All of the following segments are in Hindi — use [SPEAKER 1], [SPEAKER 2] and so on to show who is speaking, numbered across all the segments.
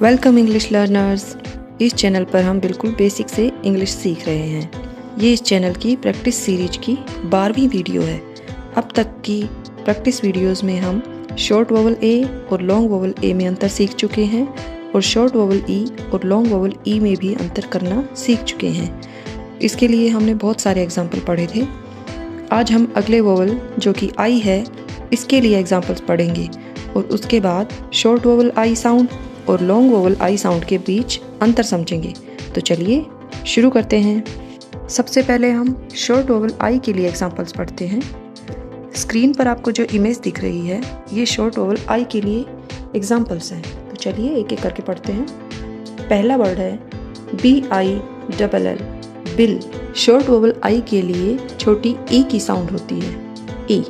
[SPEAKER 1] Welcome English learners. इस चैनल पर हम बिल्कुल बेसिक से इंग्लिश सीख रहे हैं। ये इस चैनल की प्रैक्टिस सीरीज की 12वीं वीडियो है। अब तक की प्रैक्टिस वीडियोस में हम शॉर्ट वोवल ए और लॉन्ग वोवल ए में अंतर सीख चुके हैं और शॉर्ट वोवल ई और लॉन्ग वोवल ई में भी अंतर करना सीख चुके हैं। इसके लिए हमने बहुत सारे एग्जाम्पल पढ़े थे। आज हम अगले वोवल जो कि आई है इसके लिए एग्जाम्पल्स पढ़ेंगे और उसके बाद शॉर्ट वोवल आई साउंड और लॉन्ग वोवल आई साउंड के बीच अंतर समझेंगे। तो चलिए शुरू करते हैं। सबसे पहले हम शॉर्ट वोवल आई के लिए एग्जांपल्स पढ़ते हैं। स्क्रीन पर आपको जो इमेज दिख रही है ये शॉर्ट वोवल आई के लिए एग्जांपल्स हैं। तो चलिए एक एक करके पढ़ते हैं। पहला वर्ड है BILL, बिल। शॉर्ट वोवल आई के लिए छोटी ई की साउंड होती है, ई।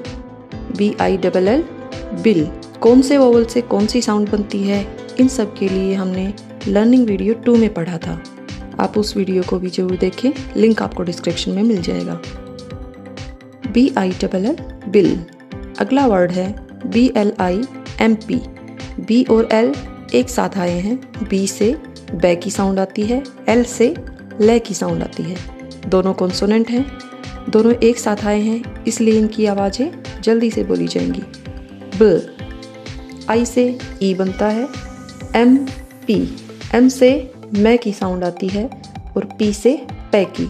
[SPEAKER 1] BILL, bill. कौन से वोवल से कौन सी साउंड बनती है, इन सब के लिए हमने लर्निंग वीडियो 2 में पढ़ा था। आप उस वीडियो को भी जरूर देखें, लिंक आपको डिस्क्रिप्शन में मिल जाएगा। BILL, bill. अगला वर्ड है BLIMP, बी और एल एक साथ आए हैं। बी से बै की साउंड आती है, एल से ले की साउंड आती है। दोनों कॉन्सोनेंट हैं, दोनों एक साथ आए हैं, इसलिए इनकी आवाज़ें जल्दी से बोली जाएंगी। ब। आई से ई बनता है। MP, एम से मैं की साउंड आती है और पी से पै की।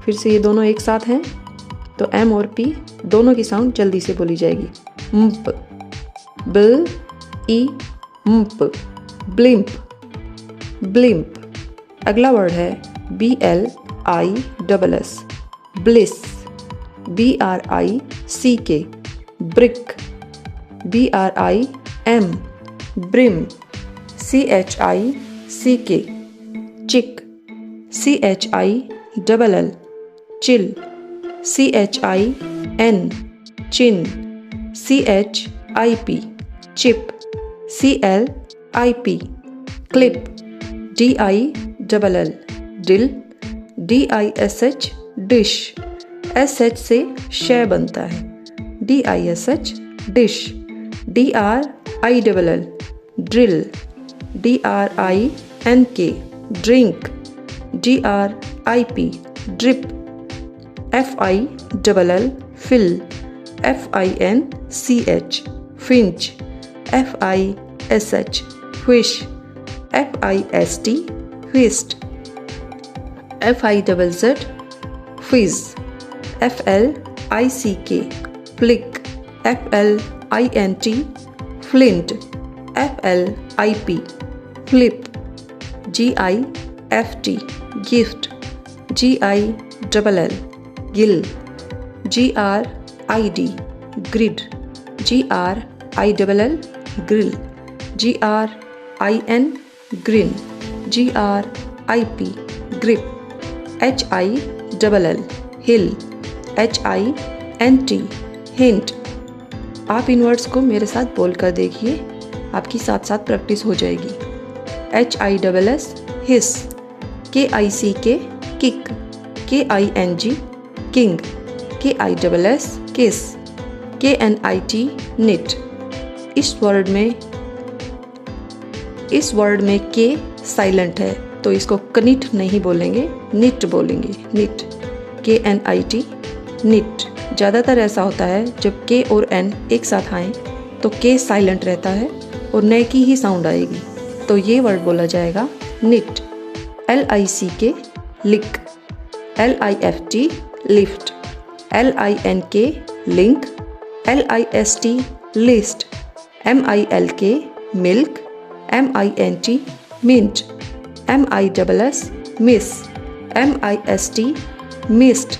[SPEAKER 1] फिर से ये दोनों एक साथ हैं तो एम और पी दोनों की साउंड जल्दी से बोली जाएगी। म्प, ब ई म्प, ब्लिम्प, ब्लिम्प। अगला वर्ड है BLISS, bliss. BRICK, brick. BRIM, brim. CHICK, chick. CHILL, chill. CHIN, chin. CHIP, chip. CLIP, clip. DILL, dill. DISH, dish. SH से शे बनता है, DISH, dish. DRILL, drill. DRINK, drink. DRIP, drip. FILL, fill. FINCH, finch. FISH, fish. FIST, fist. FIZZ, fizz. FLICK, flick. FLINT, flint. FLIP, flip. GIFT, gift. GILL, gill. GRID, grid. GRILL, grill. GRIN, green. GRIP, grip. HILL, हिल। HINT, hint. आप इन वर्ड्स को मेरे साथ बोल कर देखिए, आपकी साथ साथ प्रैक्टिस हो जाएगी। HISS, hiss. KICK, kick. KING, king. KISS, kiss. KNIT, knit. इस वर्ड में के साइलेंट है तो इसको कनिट नहीं बोलेंगे, निट बोलेंगे, निट। KNIT, knit. ज़्यादातर ऐसा होता है जब के और एन एक साथ आएँ तो के साइलेंट रहता है और ने की ही साउंड आएगी, तो ये वर्ड बोला जाएगा knit. LICK, lick. LIFT, lift. LINK, link. LIST, list. MILK, milk. MINT, mint. MISS, miss. MIST, mist.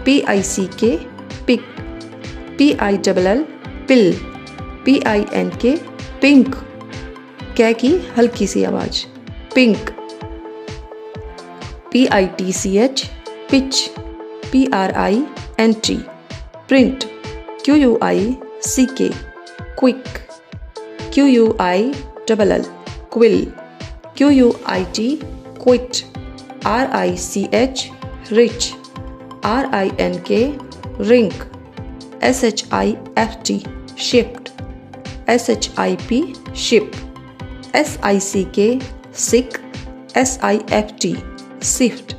[SPEAKER 1] PICK, pick. PILL, pill. PINK, pink. कै की हल्की सी आवाज, pink. PITCH, pitch. PRINT, print. QUICK, quick. QUILL, quill. QUIT, quit. RICH, rich. RINK, rink. SHIFT, shift. SHIP, ship. SICK, sick, SIFT, sift,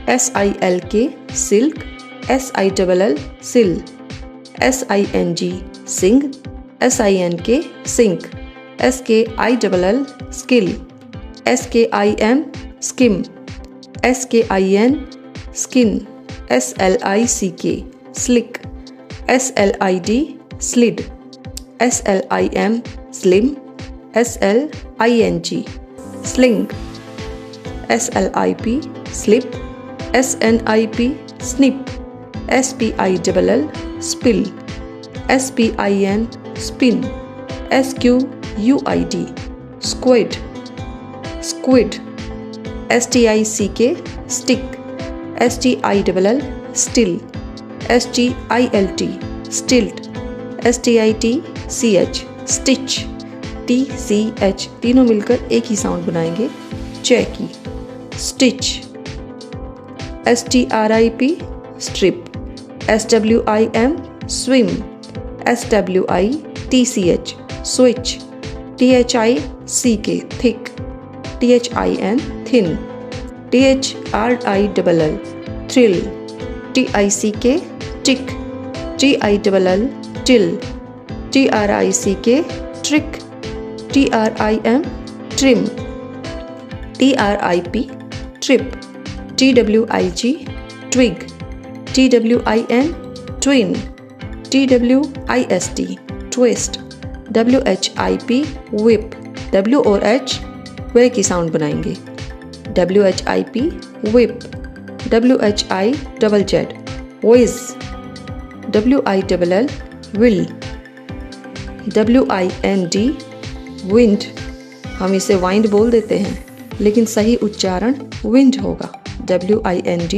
[SPEAKER 1] SILK, silk, SILL, sill, SING, sing, SINK, sink, SKILL, skill, SKIM, skim, SKIN, skin, SLICK, slick, SLID, slid, SLIM, slim, SLING, sling, SLIP, slip, SNIP, snip, SPILL, spill, SPIN, spin, SQUID, squid, squid, STICK, stick, STILL, still, STILT, stilt, STITCH, stitch, TCH, तीनों मिलकर एक ही साउंड बनाएंगे, cheeky, stitch, STRIP, strip, SWIM, swim, SWITCH, switch, THICK, thick, THIN, thin, THRILL, thrill, TICK, tick, TILL, till, TRICK, trick, TRIM, trim, TRIP, trip, TWIG, twig, TWIN, twin, TWIST, twist, WHIP, whip, W और H वे की साउंड बनाएंगे, WHIP, whip, WHI, double Z, whiz, WILL, will, WIND, wind, हम इसे वाइंड बोल देते हैं लेकिन सही उच्चारण विंड होगा, WIND,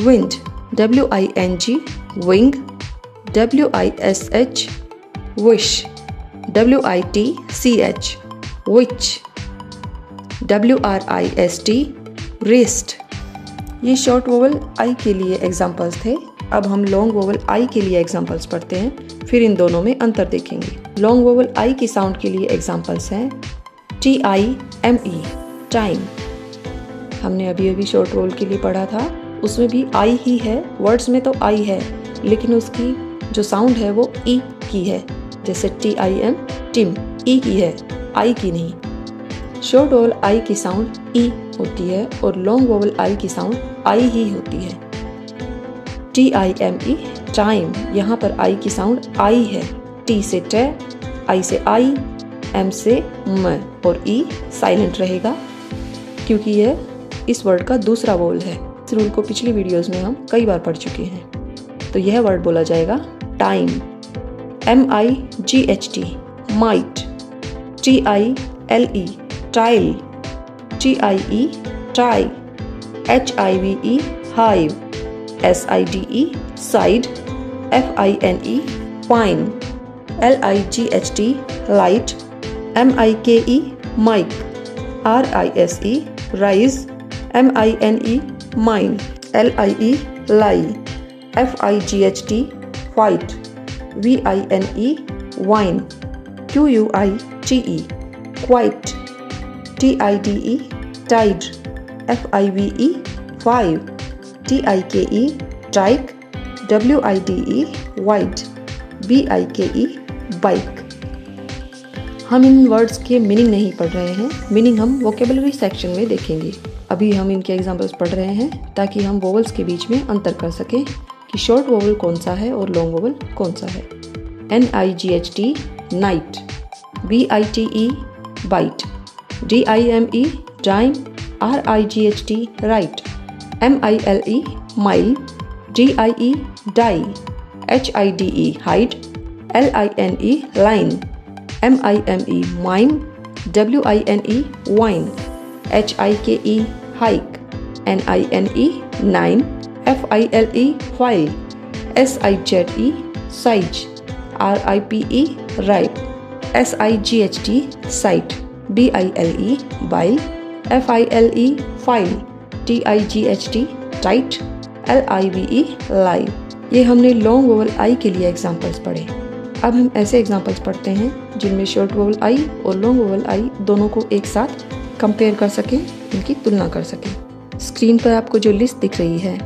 [SPEAKER 1] wind, WING, wing, WISH, wish, WITCH, witch, WRIST, wrist। ये शॉर्ट वोवल आई के लिए एग्जाम्पल्स थे। अब हम लॉन्ग वोवल आई के लिए एग्जाम्पल्स पढ़ते हैं, फिर इन दोनों में अंतर देखेंगे। लॉन्ग वोवल आई की साउंड के लिए एग्जाम्पल्स हैं TIME, टाइम। हमने अभी अभी शॉर्ट वोवल के लिए पढ़ा था, उसमें भी आई ही है, वर्ड्स में तो आई है लेकिन उसकी जो साउंड है वो ई की है, जैसे TIM, टिम, ई की है, आई की नहीं। शॉर्ट वोवल आई की साउंड ई होती है और लॉन्ग वोवल आई की साउंड आई ही होती है। TIME, टाइम, यहाँ पर आई की साउंड आई है, टी से टे, आई से आई, एम से म और ई साइलेंट रहेगा क्योंकि यह इस वर्ड का दूसरा वोवल है। इस रूल को पिछली वीडियोस में हम कई बार पढ़ चुके हैं। तो यह वर्ड बोला जाएगा time, MIGHT, might, TILE, tile, TIE, tie, HIVE, hive, SIDE, side, FINE, fine, LIGHT, light, MIKE, mike, RISE, rise, MINE, mine, LIE, lie, FIGHT, fight, VINE, vine, QUITE, quite, TIDE, tide, FIVE, five, TIKE, trike, WIDE, wide, BIKE, bike. हम इन वर्ड्स के मीनिंग नहीं पढ़ रहे हैं, मीनिंग हम वोकेबलरी सेक्शन में देखेंगे। अभी हम इनके एग्जांपल्स पढ़ रहे हैं ताकि हम वोवल्स के बीच में अंतर कर सकें कि शॉर्ट वोवल कौन सा है और लॉन्ग वोवल कौन सा है। NIGHT, night, BITE, bite, DIME, dime, RIGHT, right, MILE, mile, DIE, die, HIDE, hide, LINE, line, MIME, mime, WINE, wine, HIKE, hike, NINE, nine, FILE, file, SIZE, size, RIPE, ripe, SIGHT, sight, BILE, bile, FILE, file, TIGHT, tight, LIVE, live. ये हमने लॉन्ग वोवल आई के लिए एग्जाम्पल्स पढ़े। अब हम ऐसे एग्जाम्पल्स पढ़ते हैं जिनमें शॉर्ट वोवल आई और लॉन्ग वोवल आई दोनों को एक साथ कंपेयर कर सकें, इनकी तुलना कर सकें। स्क्रीन पर आपको जो लिस्ट दिख रही है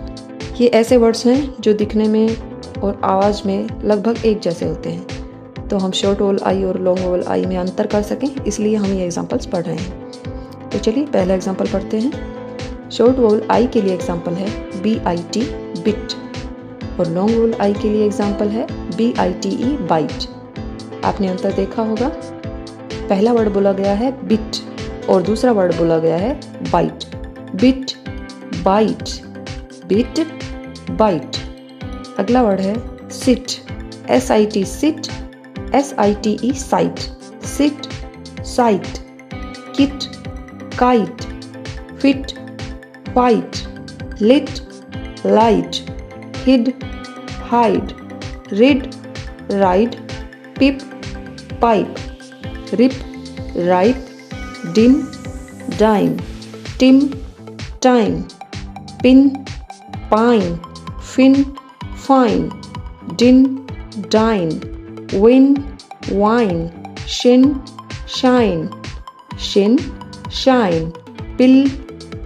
[SPEAKER 1] ये ऐसे वर्ड्स हैं जो दिखने में और आवाज़ में लगभग एक जैसे होते हैं। तो हम शॉर्ट वोवल आई और लॉन्ग वोवल आई में अंतर कर सकें, इसलिए हम ये एग्जांपल्स पढ़ रहे हैं। तो चलिए पहला एग्जांपल पढ़ते हैं। शॉर्ट वोवल आई के लिए एग्जांपल है BIT बिट, और लॉन्ग वोवल आई के लिए एग्जांपल है BITE बाइट। आपने अंतर देखा होगा, पहला वर्ड बोला गया है बिट और दूसरा वर्ड बोला गया है bite. Bit bite, bit bite. अगला वर्ड है sit, SIT sit, SITE site, sit site. Kit kite, fit fight, lit light, hid hide, rid ride, pip pipe, rip ripe, dim dime, tim time, pin pine, fin fine, din dine, win wine, shin shine, shin shine, pill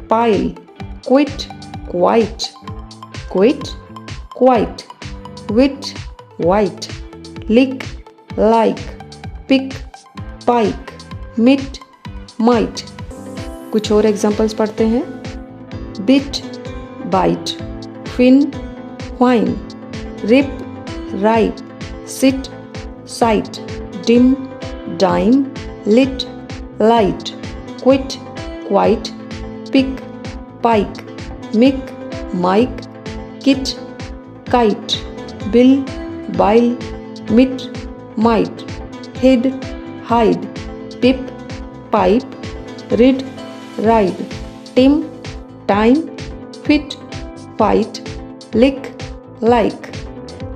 [SPEAKER 1] pile, quit quite, quit quite, wit white, lick like, pick pike, mitt might. कुछ और एग्जांपल्स पढ़ते हैं। Bit bite, fin whine, rip ripe, sit site, dim dime, lit light, quit quite, pick pike, mick mike, kit kite, bill bile, mitt might, hid hide, pip pipe, rid ride, tim time, fit fight, lick like.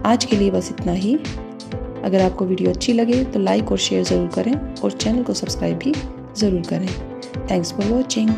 [SPEAKER 1] आज के लिए बस इतना ही। अगर आपको वीडियो अच्छी लगे तो लाइक और शेयर ज़रूर करें और चैनल को सब्सक्राइब भी ज़रूर करें। Thanks for watching.